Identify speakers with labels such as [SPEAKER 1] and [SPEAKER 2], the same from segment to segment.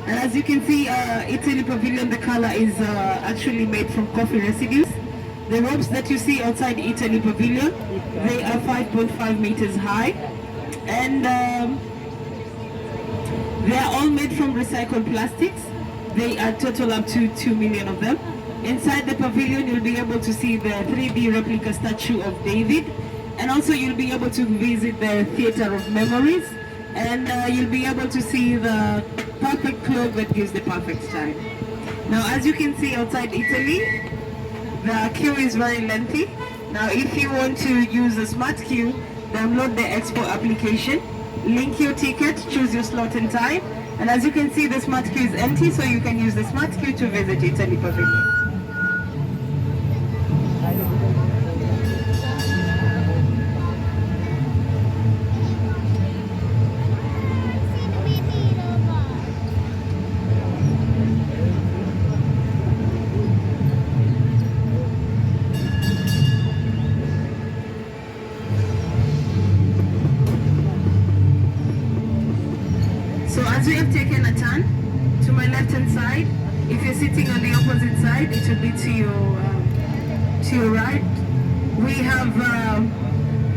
[SPEAKER 1] And as you can see, Italy Pavilion, the color is actually made from coffee residues. The ropes that you see outside Italy Pavilion, they are 5.5 meters high. And they are all made from recycled plastics. They are total up to 2 million of them. Inside the pavilion, you'll be able to see the 3D replica statue of David. And also you'll be able to visit the Theater of Memories. And you'll be able to see the perfect clock that gives the perfect time. Now, as you can see outside Italy, the queue is very lengthy. Now, if you want to use a smart queue, download the EXPO application, link your ticket, choose your slot and time. And as you can see, the smart queue is empty, so you can use the smart queue to visit Italy Pavilion. So as we have taken a turn to my left hand side, if you're sitting on the opposite side, it will be to your right. We have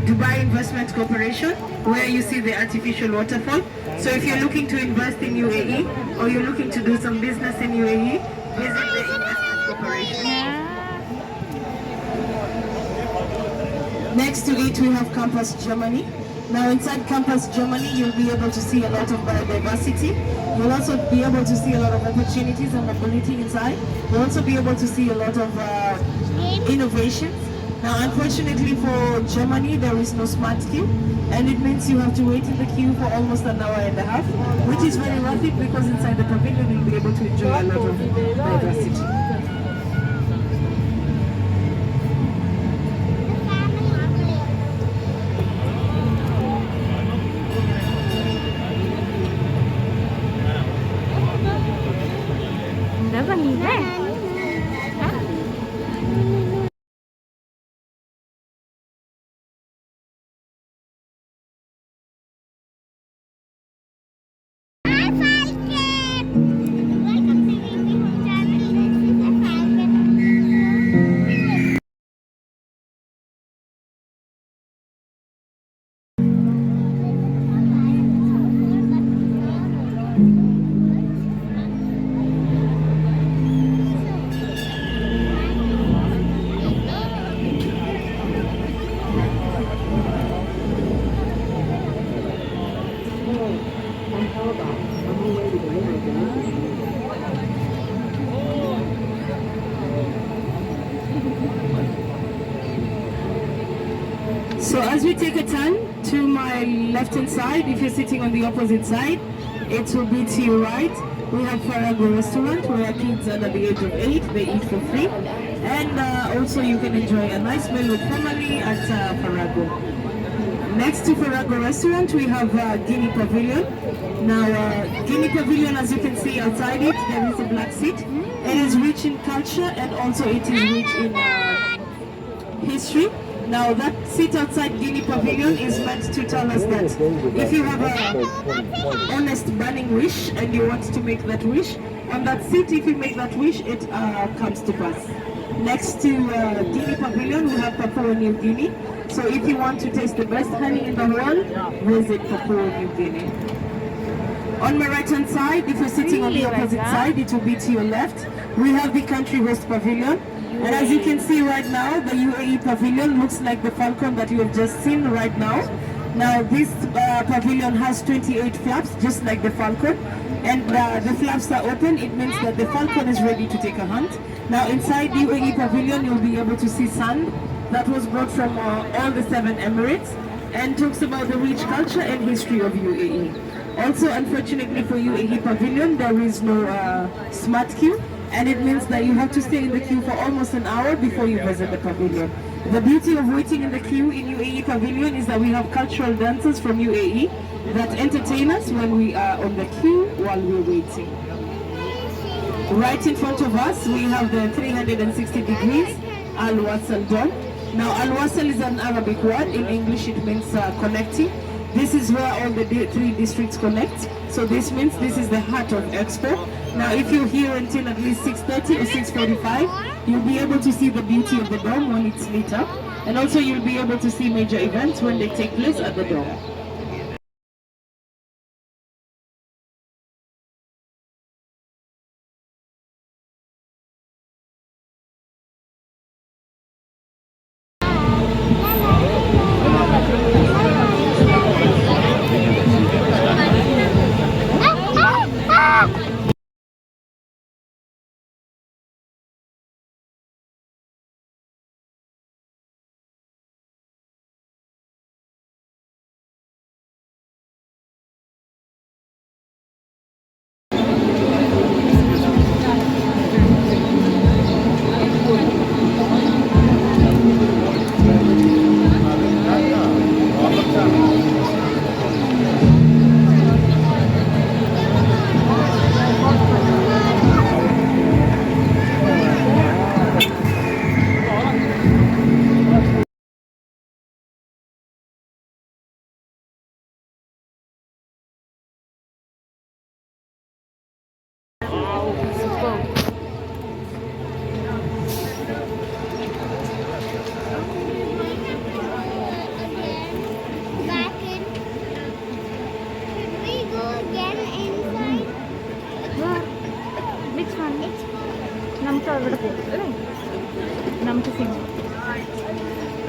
[SPEAKER 1] Dubai Investment Corporation, where you see the artificial waterfall. So if you're looking to invest in UAE or you're looking to do some business in UAE, visit the Investment Corporation. Next to it, we have Campus Germany. Now inside Campus Germany, you'll be able to see a lot of biodiversity. You'll also be able to see a lot of opportunities and mobility inside. You'll also be able to see a lot of innovations. Now unfortunately for Germany, there is no smart queue, and it means you have to wait in the queue for almost an hour and a half, which is very worth it because inside the pavilion you'll be able to enjoy a lot of diversity. So as we take a turn to my left hand side, if you're sitting on the opposite side, it will be to your right. We have Farago restaurant where kids under the age of 8, they eat for free. And also you can enjoy a nice meal with family at Farago. Next to Farago restaurant, we have Guinea Pavilion. Now Guinea Pavilion, as you can see outside it, there is a black seat. It is rich in culture and also it is rich in history. Now that seat outside Guinea Pavilion is meant to tell us that if you have a honest burning wish and you want to make that wish, on that seat, if you make that wish, it comes to pass. Next to Guinea Pavilion, we have Papua New Guinea. So if you want to taste the best honey in the world, visit Papua New Guinea. On my right hand side, if you're sitting on the opposite side, it will be to your left. We have the Country West Pavilion. And as you can see right now, the UAE pavilion looks like the Falcon that you have just seen right now. Now this pavilion has 28 flaps, just like the Falcon. And the flaps are open, it means that the Falcon is ready to take a hunt. Now inside the UAE pavilion, you'll be able to see sand that was brought from all the 7 Emirates and talks about the rich culture and history of UAE. Also, unfortunately for UAE pavilion, there is no smart queue. And it means that you have to stay in the queue for almost an hour before you visit the pavilion. The beauty of waiting in the queue in UAE pavilion is that we have cultural dancers from UAE that entertain us when we are on the queue while we're waiting. Right in front of us, we have the 360 degrees Al-Wasal Dome. Now, Al-Wasal is an Arabic word. In English, it means connecting. This is where all the three districts connect. So this means this is the heart of Expo. Now if you're here until at least 6:30 or 6:45, you'll be able to see the beauty of the dome when it's lit up. And also you'll be able to see major events when they take place at the dome.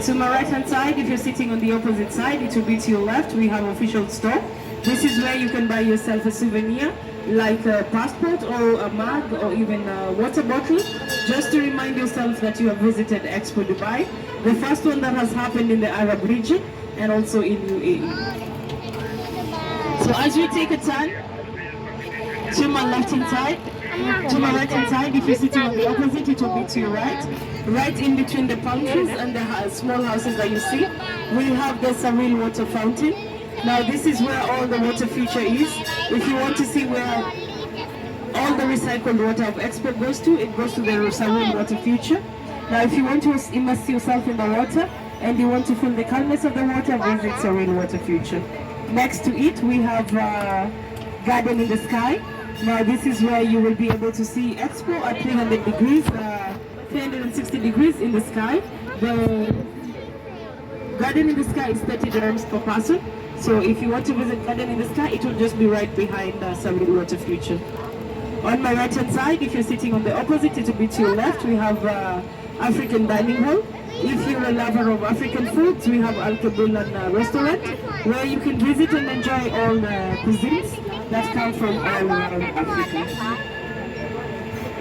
[SPEAKER 1] To my right hand side, if you're sitting on the opposite side, it will be to your left. We have official store. This is where you can buy yourself a souvenir like a passport or a mug or even a water bottle, just to remind yourself that you have visited Expo Dubai, the first one that has happened in the Arab region and also in UAE. So as we take a turn to my left hand side, to my right hand side, if you're sitting on the opposite, it will be to your right. Right in between the palm trees and the small houses that you see, we have the Saril water fountain. Now this is where all the water feature is. If you want to see where all the recycled water of Expo goes to, it goes to the Saril water feature. Now if you want to immerse yourself in the water and you want to feel the calmness of the water, visit Saril water feature. Next to it, we have Garden in the Sky. Now this is where you will be able to see Expo at 300 degrees, 360 degrees in the sky. The Garden in the Sky is 30 dirhams per person. So if you want to visit Garden in the Sky, it will just be right behind Saril Water Future. On my right hand side, if you're sitting on the opposite, it will be to your left. We have African Dining Hall. If you're a lover of African foods, we have Al Kabulan restaurant, where you can visit and enjoy all the cuisines that come from all around Africa.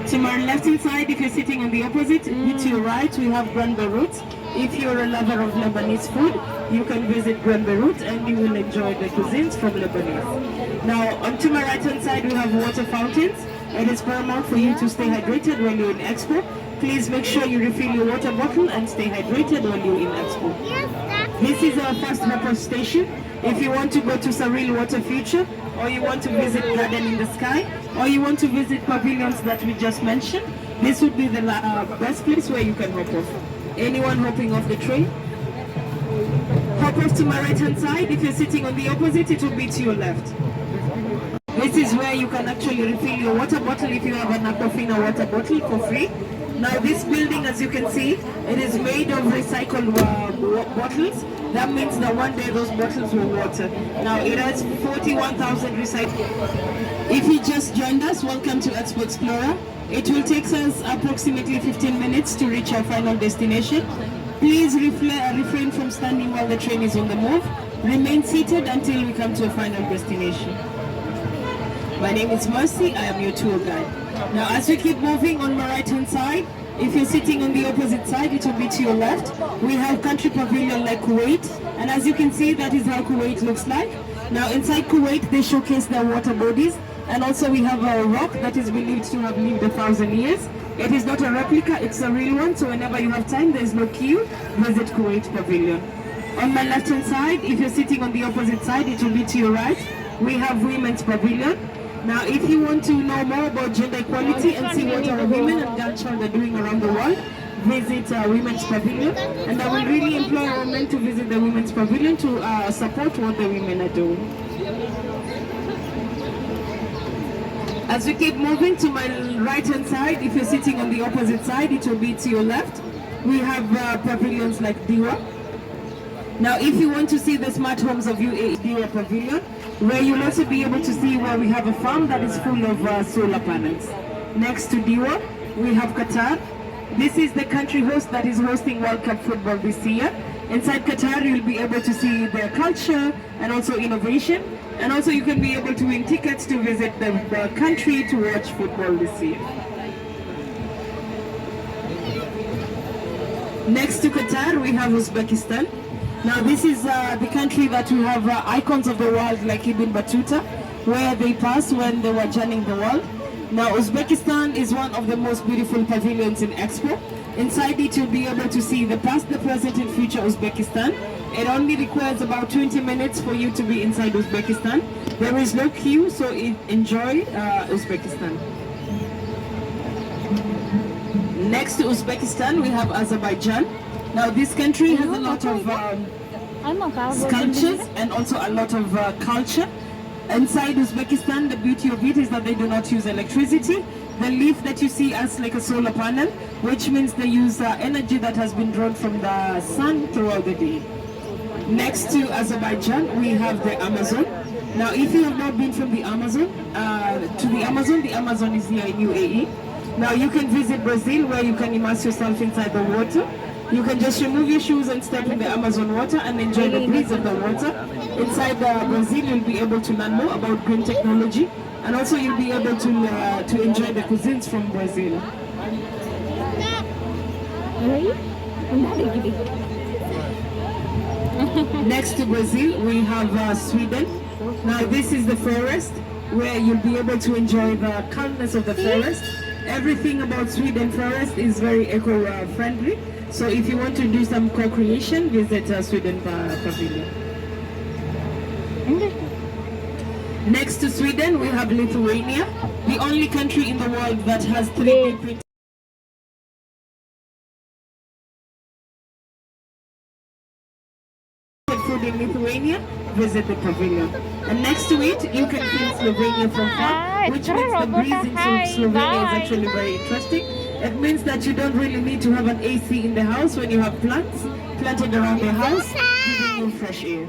[SPEAKER 1] To my left hand side, if you're sitting on the opposite, to your right, we have Grand Beirut. If you're a lover of Lebanese food, you can visit Grand Beirut and you will enjoy the cuisines from Lebanese. Now, onto my right hand side, we have water fountains. It is paramount for you to stay hydrated when you're in Expo. Please make sure you refill your water bottle and stay hydrated when you're in Expo. This is our first hop-off station. If you want to go to Saril Water Future, or you want to visit Garden in the Sky, or you want to visit pavilions that we just mentioned, this would be the best place where you can hop off. Anyone hopping off the train? Hop off to my right hand side. If you're sitting on the opposite, it will be to your left. This is where you can actually refill your water bottle if you have an Aquafina water bottle for free. Now this building, as you can see, it is made of recycled bottles. That means that one day those bottles will water. Now it has 41,000 recycled. If you just joined us, welcome to Expo Explorer. It will take us approximately 15 minutes to reach our final destination. Please refrain from standing while the train is on the move. Remain seated until we come to a final destination. My name is Mercy, I am your tour guide. Now as we keep moving on my right hand side, if you're sitting on the opposite side, it will be to your left. We have country pavilion like Kuwait, and as you can see, that is how Kuwait looks like. Now inside Kuwait, they showcase their water bodies, and also we have a rock that is believed to have lived 1,000 years. It is not a replica, it's a real one, so whenever you have time, there is no queue, visit Kuwait pavilion. On my left hand side, if you're sitting on the opposite side, it will be to your right. We have women's pavilion. Now, if you want to know more about gender equality and see what our women and girl child are doing around the world, visit Women's Pavilion, and I will really implore our men to visit the Women's Pavilion to support what the women are doing. As we keep moving to my right hand side, if you're sitting on the opposite side, it will be to your left. We have pavilions like Diwa. Now, if you want to see the smart homes of UAE Diwa Pavilion, where you'll also be able to see where we have a farm that is full of solar panels. Next to Diwa, we have Qatar. This is the country host that is hosting World Cup football this year. Inside Qatar, you'll be able to see their culture and also innovation. And also you can be able to win tickets to visit the country to watch football this year. Next to Qatar, we have Uzbekistan. Now this is the country that we have icons of the world like Ibn Battuta, where they passed when they were journeying the world. Now Uzbekistan is one of the most beautiful pavilions in EXPO. Inside it you'll be able to see the past, the present and future Uzbekistan. It only requires about 20 minutes for you to be inside Uzbekistan. There is no queue, so enjoy Uzbekistan. Next to Uzbekistan, we have Azerbaijan. Now this country has a lot of sculptures and also a lot of culture. Inside Uzbekistan, the beauty of it is that they do not use electricity. The leaf that you see as like a solar panel, which means they use energy that has been drawn from the sun throughout the day. Next to Azerbaijan, we have the Amazon. Now, if you have not been from the Amazon to the Amazon is here in UAE. Now, you can visit Brazil, where you can immerse yourself inside the water. You can just remove your shoes and step in the Amazon water and enjoy the breeze of the water. Inside Brazil, you'll be able to learn more about green technology, and also you'll be able to enjoy the cuisines from Brazil. Next to Brazil, we have Sweden. Now this is the forest, where you'll be able to enjoy the calmness of the forest. Everything about Sweden forest is very eco-friendly. So if you want to do some co-creation, visit Sweden Pavilion. Next to Sweden, we have Lithuania, the only country in the world that has 3D printed food in Lithuania. Visit the pavilion. And next to it, you can feel Slovenia from far, which means the breeze in Slovenia is actually very interesting. It means that you don't really need to have an AC in the house when you have plants planted around the house, giving you fresh air.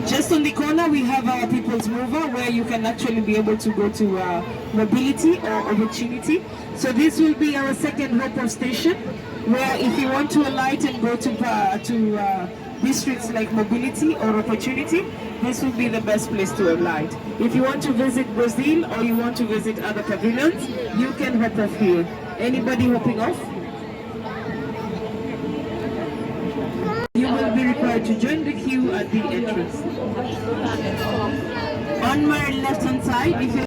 [SPEAKER 1] Just on the corner, we have our People's Mover, where you can actually be able to go to mobility or opportunity. So this will be our second hop-off station, where if you want to alight and go to districts like mobility or opportunity, this will be the best place to alight. If you want to visit Brazil or you want to visit other pavilions, you can hop off here. Anybody hopping off? You will be required to join the queue at the entrance. On my left hand side, if you're